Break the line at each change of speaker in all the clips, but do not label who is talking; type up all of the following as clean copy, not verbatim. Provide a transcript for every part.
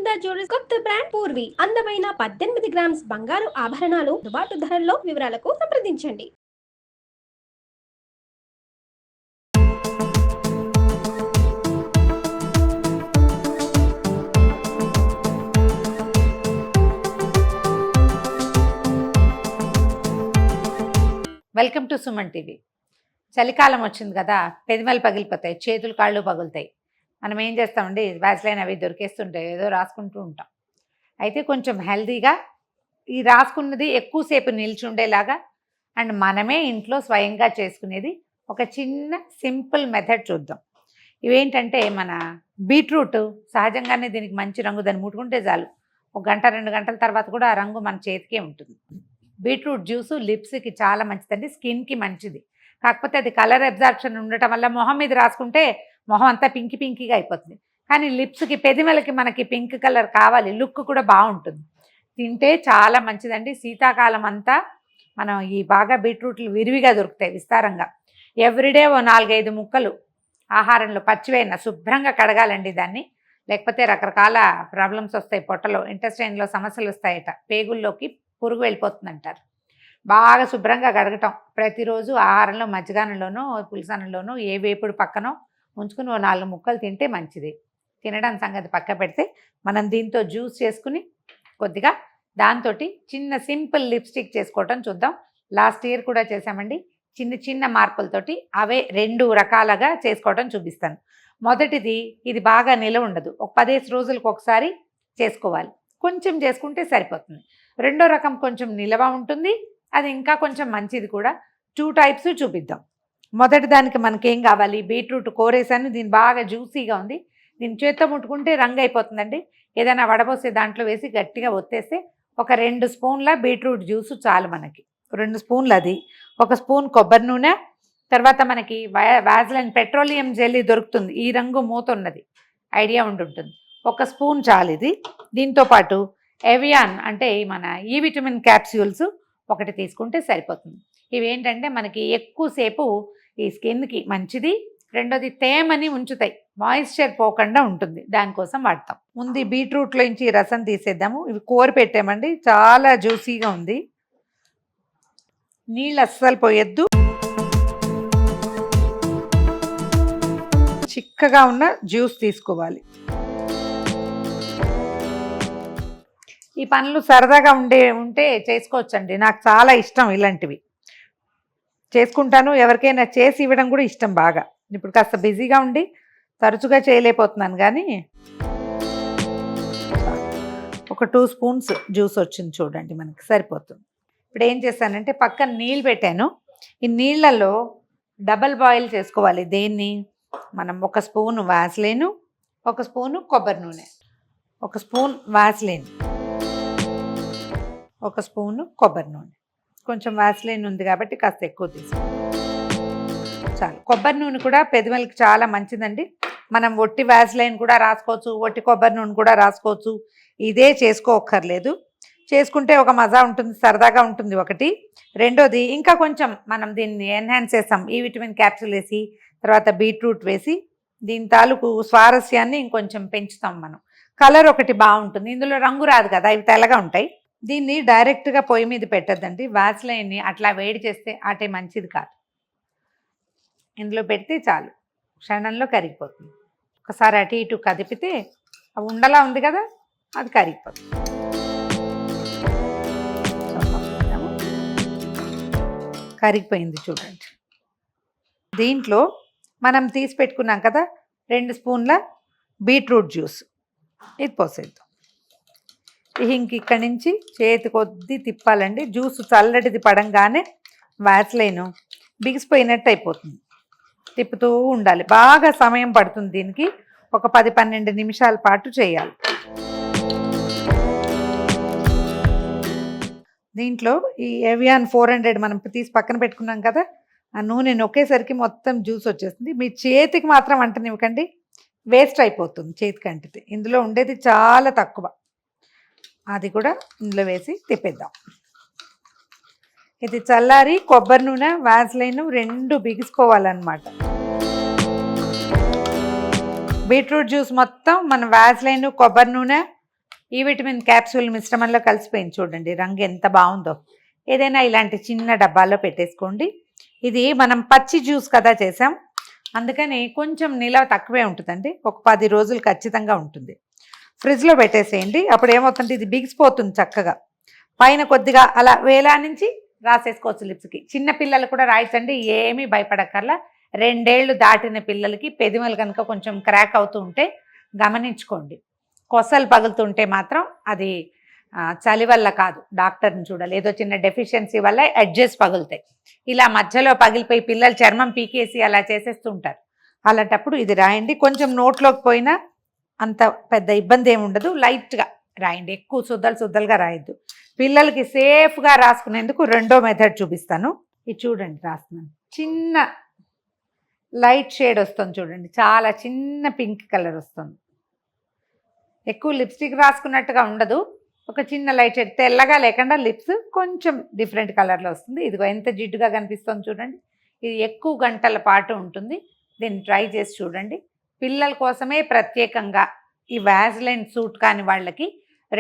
Sunitha jewellers కొత్త brand Purvi. అందమైన 18 grams బంగారు ఆభరణాలు దుబాటు ధరల్లో. వివరాలకు సంప్రదించండి.
Welcome to Suman TV. చలికాలం వచ్చింది కదా, పెదిమలు పగిలిపోతాయి, చేతులు కాళ్ళు పగులుతాయి. మనం ఏం చేస్తామండి, వ్యాజ్లైన్ అవి దొరికేస్తుంటాయి, ఏదో రాసుకుంటూ ఉంటాం. అయితే కొంచెం హెల్తీగా ఈ రాసుకున్నది ఎక్కువసేపు నిల్చుండేలాగా అండ్ మనమే ఇంట్లో స్వయంగా చేసుకునేది ఒక చిన్న సింపుల్ మెథడ్ చూద్దాం. ఇవేంటంటే మన బీట్రూట్ సహజంగానే దీనికి మంచి రంగు, దాన్ని ముట్టుకుంటే చాలు 1 గంట 2 గంటల తర్వాత కూడా ఆ రంగు మన చేతికే ఉంటుంది. బీట్రూట్ జ్యూసు లిప్స్కి చాలా మంచిదండి, స్కిన్కి మంచిది. కాకపోతే అది కలర్ అబ్జార్ప్షన్ ఉండటం వల్ల మొహం మీద రాసుకుంటే మొహం అంతా పింకీగా అయిపోతుంది. కానీ లిప్స్కి పెదిమలకి మనకి పింక్ కలర్ కావాలి, లుక్ కూడా బాగుంటుంది. తింటే చాలా మంచిదండి. శీతాకాలం అంతా మనం ఈ బాగా బీట్రూట్లు విరివిగా దొరుకుతాయి విస్తారంగా. ఎవ్రీడే ఓ 4-5 ముక్కలు ఆహారంలో పచ్చివైన శుభ్రంగా కడగాలండి దాన్ని. లేకపోతే రకరకాల ప్రాబ్లమ్స్ వస్తాయి, పొట్టలో ఇంటెస్టైన్లో సమస్యలు వస్తాయట, పేగుల్లోకి పురుగు వెళ్ళిపోతుంది అంటారు. బాగా శుభ్రంగా కడగటం, ప్రతిరోజు ఆహారంలో మజ్జిగానంలోనో పులిసానంలోనో ఏ వేపుడు పక్కనో ఉంచుకుని ఓ 4 ముక్కలు తింటే మంచిది. తినడం సంగతి పక్క పెడితే మనం దీంతో జ్యూస్ చేసుకుని కొద్దిగా దాంతో చిన్న సింపుల్ లిప్స్టిక్ చేసుకోవటం చూద్దాం. లాస్ట్ ఇయర్ కూడా చేసామండి, చిన్న మార్పులతోటి. అవే 2 రకాలుగా చేసుకోవటం చూపిస్తాను. మొదటిది, ఇది బాగా నిలవ ఉండదు, ఒక 15 రోజులకు ఒకసారి చేసుకోవాలి, కొంచెం చేసుకుంటే సరిపోతుంది. రెండో రకం కొంచెం నిలవ ఉంటుంది, అది ఇంకా కొంచెం మంచిది కూడా. 2 టైప్స్ చూపిద్దాం. మొదటి దానికి మనకేం కావాలి, బీట్రూట్ కోరేసాను, దీని బాగా జ్యూసీగా ఉంది. దీని చేత్తో ముట్టుకుంటే రంగు అయిపోతుందండి. ఏదైనా వడబోసే దాంట్లో వేసి గట్టిగా ఒత్తేస్తే ఒక 2 స్పూన్ల బీట్రూట్ జ్యూసు చాలు మనకి. 2 స్పూన్లు అది, 1 స్పూన్ కొబ్బరి నూనె, తర్వాత మనకి వ్యాజ్లైన్ పెట్రోలియం జెల్లీ దొరుకుతుంది, ఈ రంగు మూత ఉన్నది, ఐడియా ఉండుంటుంది, 1 స్పూన్ చాలు ఇది. దీంతోపాటు ఎవియాన్ అంటే మన ఈ విటమిన్ క్యాప్స్యూల్స్ 1 తీసుకుంటే సరిపోతుంది. ఇవేంటంటే మనకి ఎక్కువసేపు ఈ స్కిన్కి మంచిది, రెండోది తేమని ఉంచుతాయి, మాయిశ్చర్ పోకుండా ఉంటుంది, దానికోసం వాడతాం. ముందు బీట్రూట్లో నుంచి రసం తీసేద్దాము. ఇవి కోరి పెట్టామండి, చాలా జ్యూసీగా ఉంది. నీళ్ళు అస్సలు పోయొద్దు, చిక్కగా ఉన్న జ్యూస్ తీసుకోవాలి. ఈ పనులు సరదాగా ఉంటే చేసుకోవచ్చండి, నాకు చాలా ఇష్టం ఇలాంటివి, చేసుకుంటాను. ఎవరికైనా చేసి ఇవ్వడం కూడా ఇష్టం బాగా. ఇప్పుడు కాస్త బిజీగా ఉండి తరచుగా చేయలేకపోతున్నాను, కానీ ఒక 2 స్పూన్స్ జ్యూస్ వచ్చింది చూడండి, మనకి సరిపోతుంది. ఇప్పుడు ఏం చేస్తానంటే పక్కన నీళ్ళు పెట్టాను, ఈ నీళ్ళల్లో డబల్ బాయిల్ చేసుకోవాలి. దేన్ని మనం 1 స్పూను వ్యాజ్లైన్, 1 స్పూను కొబ్బరి నూనె, 1 స్పూన్ వ్యాజ్లైన్, 1 స్పూను కొబ్బరి నూనె. కొంచెం వ్యాజ్లైన్ ఉంది కాబట్టి కాస్త ఎక్కువ తీసుకో చాలు. కొబ్బరి నూనె కూడా పెదవులకి చాలా మంచిదండి. మనం ఒట్టి వ్యాజ్లైన్ కూడా రాసుకోవచ్చు, ఒట్టి కొబ్బరి నూనె కూడా రాసుకోవచ్చు, ఇదే చేసుకోక్కర్లేదు. చేసుకుంటే ఒక మజా ఉంటుంది, సరదాగా ఉంటుంది ఒకటి. రెండోది, ఇంకా కొంచెం మనం దీన్ని ఎన్హాన్స్ చేస్తాం, ఈ విటమిన్ క్యాప్సూల్ వేసి తర్వాత బీట్రూట్ వేసి దీని తాలూకు స్వారస్యాన్ని ఇంకొంచెం పెంచుతాం మనం. కలర్ ఒకటి బాగుంటుంది, ఇందులో రంగు రాదు కదా, ఇవి తెల్లగా ఉంటాయి. దీన్ని డైరెక్ట్గా పొయ్యి మీద పెట్టద్దండి, వ్యాజ్లైన్ని అట్లా వేడి చేస్తే అటే మంచిది కాదు. ఇందులో పెడితే చాలు, క్షణంలో కరిగిపోతుంది. ఒకసారి అటు ఇటు కదిపితే అది ఉండలా ఉంది కదా, అది కరిగిపోతుంది. కరిగిపోయింది చూడండి. దీంట్లో మనం తీసి పెట్టుకున్నాం కదా 2 స్పూన్ల బీట్రూట్ జ్యూస్, ఇది పోసేద్దాం. ఇంక ఇక్కడి నుంచి చేతి కొద్ది తిప్పాలండి. జ్యూస్ చల్లటిది పడంగానే వ్యాజ్లైన్ బిగిసిపోయినట్టు అయిపోతుంది, తిప్పుతూ ఉండాలి. బాగా సమయం పడుతుంది దీనికి, ఒక 10-12 నిమిషాల పాటు చేయాలి. దీంట్లో ఈ ఎవియాన్ 400 మనం తీసి పక్కన పెట్టుకున్నాం కదా, ఆ నూనె నొక్కేసరికి మొత్తం జ్యూస్ వచ్చేస్తుంది. మీ చేతికి మాత్రం అంటనివ్వకండి, వేస్ట్ అయిపోతుంది చేతికి అంటితే. ఇందులో ఉండేది చాలా తక్కువ, అది కూడా ఇందులో వేసి తిప్పేద్దాం. ఇది చల్లారి కొబ్బరి నూనె వ్యాజ్లైన్ 2 బిగిసిపోవాలన్నమాట. బీట్రూట్ జ్యూస్ మొత్తం మన వ్యాజ్లైన్ కొబ్బరి నూనె ఈ విటమిన్ క్యాప్సూల్ మిశ్రమంలో కలిసిపోయింది చూడండి, రంగు ఎంత బాగుందో. ఏదైనా ఇలాంటి చిన్న డబ్బాల్లో పెట్టేసుకోండి. ఇది మనం పచ్చి జ్యూస్ కదా చేసాం, అందుకని కొంచెం నిలవ తక్కువే ఉంటుందండి. ఒక 10 రోజులు ఖచ్చితంగా ఉంటుంది. ఫ్రిడ్జ్లో పెట్టేసేయండి. అప్పుడు ఏమవుతుందంటే ఇది బిగిసిపోతుంది చక్కగా. పైన కొద్దిగా అలా వేలా నుంచి రాసేసుకోవచ్చు లిప్స్కి. చిన్న పిల్లలు కూడా రాయచ్చండి, ఏమీ భయపడక్కర్లా. 2 ఏళ్ళు దాటిన పిల్లలకి పెదిమలు కనుక కొంచెం క్రాక్ అవుతూ ఉంటే గమనించుకోండి. కొసలు పగులుతుంటే మాత్రం అది చలి వల్ల కాదు, డాక్టర్ని చూడాలి. ఏదో చిన్న డెఫిషియన్సీ వల్ల ఎడ్జెస్ పగులుతాయి. ఇలా మధ్యలో పగిలిపోయి పిల్లలు చర్మం పీకేసి అలా చేసేస్తూ ఉంటారు. అలాంటప్పుడు ఇది రాయండి. కొంచెం నోట్లోకి పోయినా అంత పెద్ద ఇబ్బంది ఏమి ఉండదు. లైట్గా రాయండి, ఎక్కువ శుద్ధలుగా రాయొద్దు. పిల్లలకి సేఫ్గా రాసుకునేందుకు రెండో మెథడ్ చూపిస్తాను. ఇది చూడండి, రాస్తున్నాను. చిన్న లైట్ షేడ్ వస్తుంది చూడండి, చాలా చిన్న పింక్ కలర్ వస్తుంది. ఎక్కువ లిప్స్టిక్ రాసుకున్నట్టుగా ఉండదు, ఒక చిన్న లైట్ షేడ్, తెల్లగా లేకుండా లిప్స్ కొంచెం డిఫరెంట్ కలర్లో వస్తుంది. ఇదిగో ఎంత జిడ్డుగా కనిపిస్తుంది చూడండి. ఇది ఎక్కువ గంటల పాటు ఉంటుంది. దీన్ని ట్రై చేసి చూడండి. పిల్లల కోసమే ప్రత్యేకంగా ఈ వ్యాజ్లైన్ సూట్ కాని వాళ్ళకి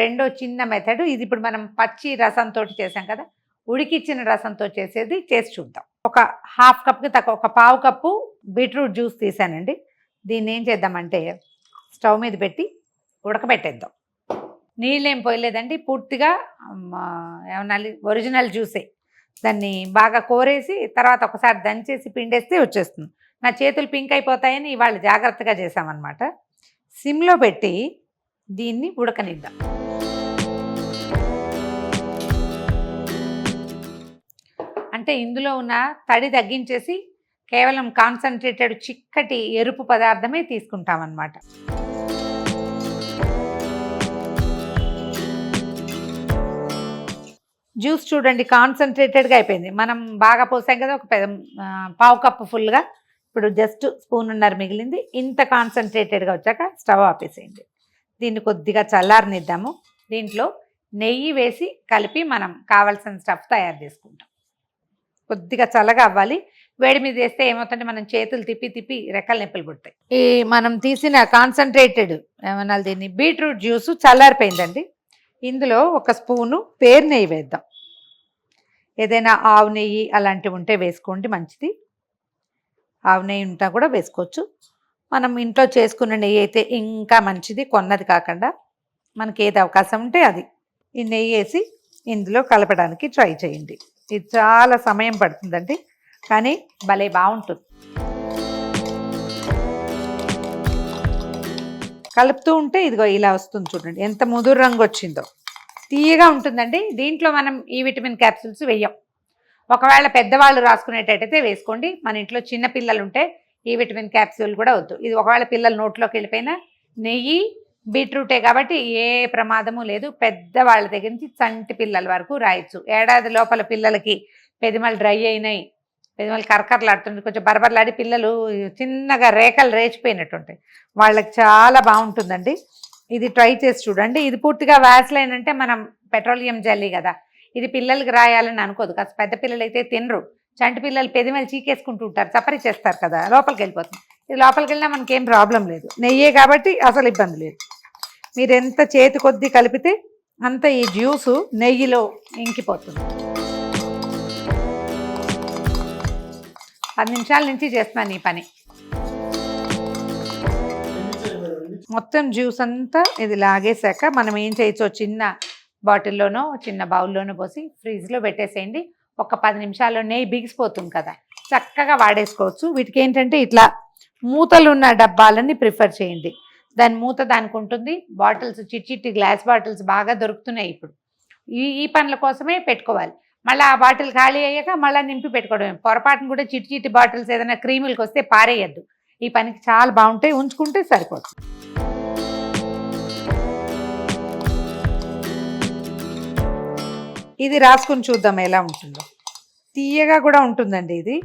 రెండో చిన్న మెథడ్ ఇది. ఇప్పుడు మనం పచ్చి రసంతో చేసాం కదా, ఉడికిచ్చిన రసంతో చేసి చూద్దాం. ఒక హాఫ్ కప్కి తక్కువ, ఒక పావు కప్పు బీట్రూట్ జ్యూస్ తీసానండి. దీన్ని ఏం చేద్దామంటే స్టవ్ మీద పెట్టి ఉడకబెట్టేద్దాం. నీళ్ళేం పోయలేదండి, పూర్తిగా ఏమన్నా ఒరిజినల్ జ్యూసే. దాన్ని బాగా కోరేసి తర్వాత ఒకసారి దంచేసి పిండేస్తే వచ్చేస్తుంది. నా చేతులు పింక్ అయిపోతాయని ఇవాళ జాగ్రత్తగా చేసామన్నమాట. సిమ్లో పెట్టి దీన్ని ఉడకనిద్దాం. అంటే ఇందులో ఉన్న తడి తగ్గించేసి కేవలం కాన్సన్ట్రేటెడ్ చిక్కటి ఎరుపు పదార్థమే తీసుకుంటామన్నమాట. జ్యూస్ చూడండి కాన్సన్ట్రేటెడ్గా అయిపోయింది. మనం బాగా పోసాం కదా, ఒక పావు కప్పు ఫుల్గా. ఇప్పుడు జస్ట్ స్పూన్నర మిగిలింది. ఇంత కాన్సన్ట్రేటెడ్గా వచ్చాక స్టవ్ ఆపేసేయండి. దీన్ని కొద్దిగా చల్లారనిద్దాము. దీంట్లో నెయ్యి వేసి కలిపి మనం కావాల్సిన స్టఫ్ తయారు చేసుకుంటాం. కొద్దిగా చల్లగా అవ్వాలి. వేడి మీద వేస్తే ఏమవుతుందంటే మనం చేతులు తిప్పి రెక్కల నొప్పులు పుడతాయి. ఈ మనం తీసిన కాన్సన్ట్రేటెడ్ ఏమన్నా దీన్ని బీట్రూట్ జ్యూసు చల్లారిపోయిందండి. ఇందులో ఒక స్పూను పేరు నెయ్యి వేద్దాం. ఏదైనా ఆవు నెయ్యి అలాంటివి ఉంటే వేసుకోండి, మంచిది. ఆవు నెయ్యి ఉంటా కూడా వేసుకోవచ్చు. మనం ఇంట్లో చేసుకున్న నెయ్యి అయితే ఇంకా మంచిది, కొన్నది కాకుండా. మనకి ఏది అవకాశం ఉంటే అది. ఈ నెయ్యి వేసి ఇందులో కలపడానికి ట్రై చేయండి. ఇది చాలా సమయం పడుతుందండి, కానీ భలే బాగుంటుంది. కలుపుతూ ఉంటే ఇదిగో ఇలా వస్తుంది చూడండి, ఎంత ముదురు రంగు వచ్చిందో. తీయగా ఉంటుందండి. దీంట్లో మనం ఈ విటమిన్ క్యాప్సూల్స్ వేయం. ఒకవేళ పెద్దవాళ్ళు రాసుకునేటట్టయితే వేసుకోండి. మన ఇంట్లో చిన్న పిల్లలు ఉంటే ఈ విటమిన్ క్యాప్సూల్ కూడా వద్దు. ఇది ఒకవేళ పిల్లలు నోట్లోకి వెళ్ళిపోయినా నెయ్యి బీట్రూటే కాబట్టి ఏ ప్రమాదము లేదు. పెద్దవాళ్ళ దగ్గర నుంచి చంటి పిల్లల వరకు రాయొచ్చు. ఏడాది లోపల పిల్లలకి పెదిమలు డ్రై అయినాయి, పెదిమలు కరకరలాడుతుంది, కొంచెం బరబరలాడి పిల్లలు చిన్నగా రేఖలు రేచిపోయినట్టుంటాయి, వాళ్ళకి చాలా బాగుంటుందండి. ఇది ట్రై చేసి చూడండి. ఇది పూర్తిగా వ్యాస్లైన్ అంటే మనం పెట్రోలియం జెల్లీ కదా, ఇది పిల్లలకి రాయాలని అనుకోదు. కాస్త పెద్ద పిల్లలు అయితే తినరు. చంటి పిల్లలు పెదిమలు చీకేసుకుంటూ ఉంటారు, చప్పరి చేస్తారు కదా, లోపలికి వెళ్ళిపోతుంది. ఇది లోపలికి వెళ్ళినా మనకేం ప్రాబ్లం లేదు, నెయ్యే కాబట్టి అసలు ఇబ్బంది లేదు. మీరు ఎంత చేతి కొద్దీ కలిపితే అంత ఈ జ్యూసు నెయ్యిలో ఇంకిపోతుంది. 10 నిమిషాల నుంచి చేస్తున్నాను ఈ పని. మొత్తం జ్యూస్ అంతా ఇది లాగేశాక మనం ఏం చేయొచ్చో చిన్న బాటిల్లోనో చిన్న బౌల్లోనో పోసి ఫ్రిడ్జ్లో పెట్టేసేయండి. ఒక 10 నిమిషాల్లో నెయ్యి బిగిసిపోతుంది కదా, చక్కగా వాడేసుకోవచ్చు. వీటికి ఏంటంటే ఇట్లా మూతలు ఉన్న డబ్బాలని ప్రిఫర్ చేయండి. దాని మూత దానికి ఉంటుంది. బాటిల్స్ చిట్టి గ్లాస్ బాటిల్స్ బాగా దొరుకుతున్నాయి ఇప్పుడు. ఈ పనుల కోసమే పెట్టుకోవాలి. మళ్ళీ ఆ బాటిల్ ఖాళీ అయ్యాక మళ్ళీ నింపి పెట్టుకోవడం. పొరపాటును కూడా చిట్టి బాటిల్స్ ఏదైనా క్రీములకు వస్తే పారేయద్దు. ఈ పనికి చాలా బాగుంటాయి, ఉంచుకుంటే సరిపోతుంది. ఇది రాసుకుని చూద్దాం ఎలా ఉంటుందో. తీయగా కూడా ఉంటుందండి ఇది.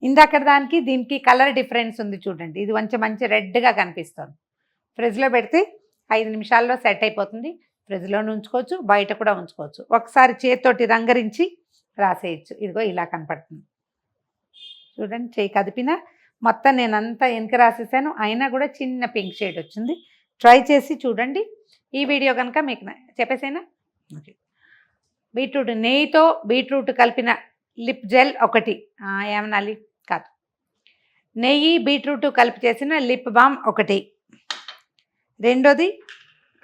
ఇందాక దానికి దీనికి కలర్ డిఫరెన్స్ ఉంది చూడండి. ఇది కొంచెం మంచి రెడ్గా కనిపిస్తుంది. ఫ్రిడ్జ్లో పెడితే 5 నిమిషాల్లో సెట్ అయిపోతుంది. ఫ్రిడ్జ్లో ఉంచుకోవచ్చు, బయట కూడా ఉంచుకోవచ్చు. ఒకసారి చేతితోటి రంగరించి రాసేయచ్చు. ఇదిగో ఇలా కనపడుతుంది చూడండి. చేయి కదిపినా మొత్తం నేనంతా వెనక రాసేసాను, అయినా కూడా చిన్న పింక్ షేడ్ వచ్చింది. ట్రై చేసి చూడండి. ఈ వీడియో కనుక మీకు చెప్పేసేనా. ఓకే, బీట్రూట్ నెయ్యితో బీట్రూట్ కలిపిన లిప్ జెల్ ఒకటి, ఏమనాలి కాదు, నెయ్యి బీట్రూట్ కలిపి చేసిన లిప్ బామ్ ఒకటి. రెండోది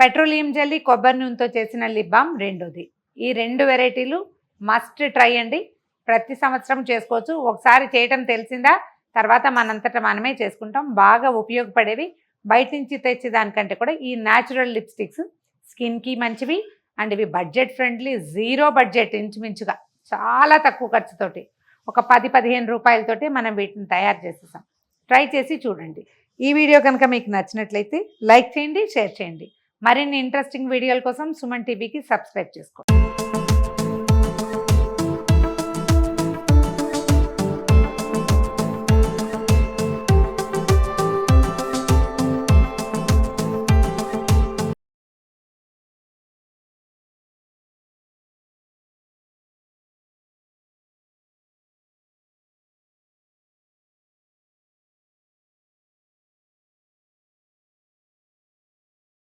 పెట్రోలియం జెల్లీ కొబ్బరి నూనెతో చేసిన లిప్ బామ్ రెండోది. ఈ 2 వెరైటీలు మస్ట్ ట్రై అండి. ప్రతి సంవత్సరం చేసుకోవచ్చు. ఒకసారి చేయటం తెలిసిందా తర్వాత మనంతటా మనమే చేసుకుంటాం. బాగా ఉపయోగపడేవి. బయట నుంచి తెచ్చే దానికంటే కూడా ఈ న్యాచురల్ లిప్స్టిక్స్ స్కిన్కి మంచివి అండ్ ఇవి బడ్జెట్ ఫ్రెండ్లీ. 0 బడ్జెట్, ఇంచుమించుగా చాలా తక్కువ ఖర్చుతోటి ఒక 10-15 రూపాయలతోటి మనం వీటిని తయారు చేసేసాం. ట్రై చేసి చూడండి. ఈ వీడియో కనుక మీకు నచ్చినట్లయితే లైక్ చేయండి, షేర్ చేయండి. మరిన్ని ఇంట్రెస్టింగ్ వీడియోల కోసం సుమన్ టీవీకి సబ్స్క్రైబ్ చేసుకోండి.